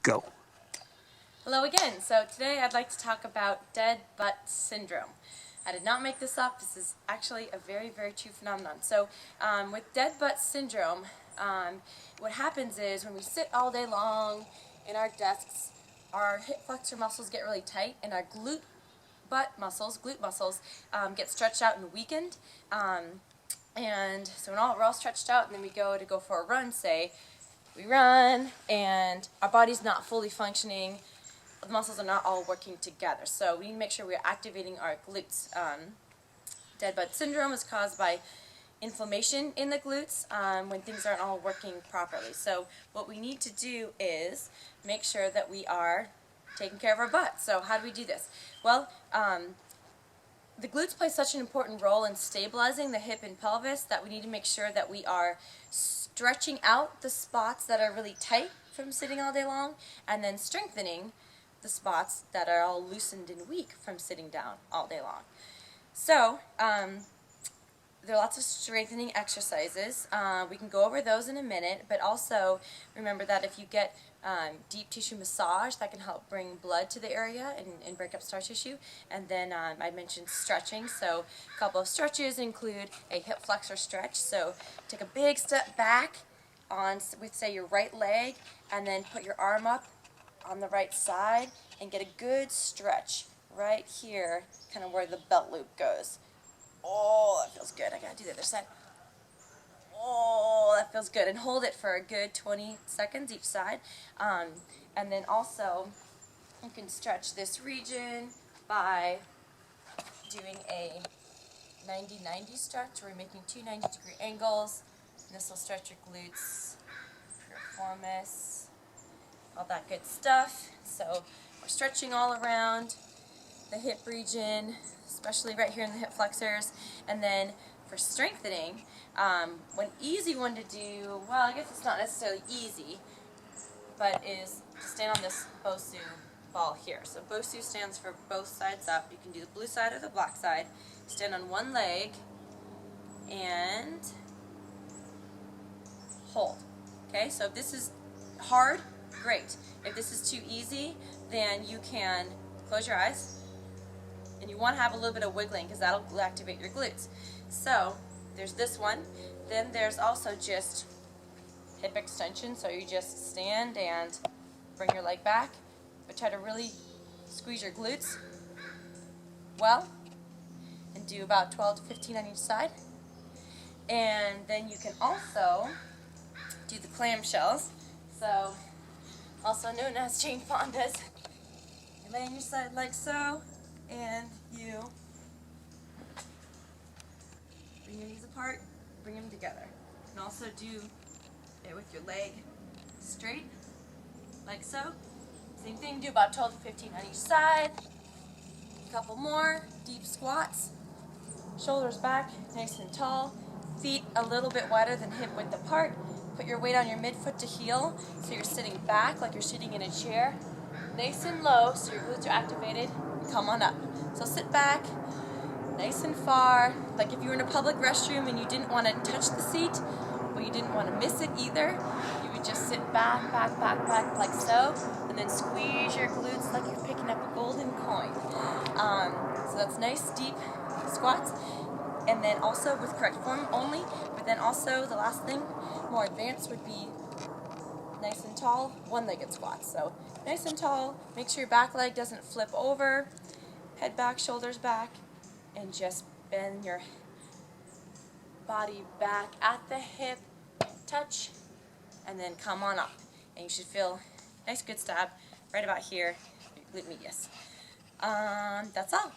Go. Hello again. So today I'd like to talk about dead butt syndrome. I did not make this up. This is actually a very, very true phenomenon. So with dead butt syndrome, what happens is when we sit all day long in our desks, our hip flexor muscles get really tight and our glute muscles get stretched out and weakened. And so when we're all stretched out and then we go for a run, say, we run and our body's not fully functioning, the muscles are not all working together. So we need to make sure we're activating our glutes. Dead butt syndrome is caused by inflammation in the glutes when things aren't all working properly. So what we need to do is make sure that we are taking care of our butt. So how do we do this? Well, the glutes play such an important role in stabilizing the hip and pelvis that we need to make sure that we are stretching out the spots that are really tight from sitting all day long and then strengthening the spots that are all loosened and weak from sitting down all day long. So there are lots of strengthening exercises. We can go over those in a minute, but also remember that if you get deep tissue massage, that can help bring blood to the area and break up scar tissue. And then I mentioned stretching, so a couple of stretches include a hip flexor stretch. So take a big step back with, say, your right leg, and then put your arm up on the right side and get a good stretch right here, kind of where the belt loop goes. Oh, that feels good. I gotta do the other side. Oh, that feels good. And hold it for a good 20 seconds each side. And then also, you can stretch this region by doing a 90-90 stretch, where you're making two 90-degree angles. And this will stretch your glutes, piriformis, all that good stuff. So we're stretching all around the hip region, especially right here in the hip flexors. And then for strengthening, one easy one to do, well, I guess it's not necessarily easy, but is to stand on this Bosu ball here. So Bosu stands for both sides up. You can do the blue side or the black side. Stand on one leg and hold. Okay, so if this is hard, great. If this is too easy, then you can close your eyes. And you want to have a little bit of wiggling because that'll activate your glutes. So there's this one. Then there's also just hip extension. So you just stand and bring your leg back, but try to really squeeze your glutes well, and do about 12 to 15 on each side. And then you can also do the clamshells. So also known as Jane Fonda's. You lay on your side like so, and you bring your knees apart, bring them together. You can also do it with your leg straight, like so. Same thing, do about 12 to 15 on each side. A couple more, deep squats. Shoulders back, nice and tall. Feet a little bit wider than hip width apart. Put your weight on your midfoot to heel, so you're sitting back like you're sitting in a chair. Nice and low, so your glutes are activated. Come on up. So sit back, nice and far. Like if you were in a public restroom and you didn't want to touch the seat, but you didn't want to miss it either, you would just sit back, like so, and then squeeze your glutes like you're picking up a golden coin. So that's nice, deep squats. And then also with correct form only, but then also the last thing, more advanced, would be nice and tall, one-legged squats. So nice and tall, make sure your back leg doesn't flip over, head back, shoulders back, and just bend your body back at the hip, touch, and then come on up. And you should feel nice good stab right about here, your glute medius. That's all.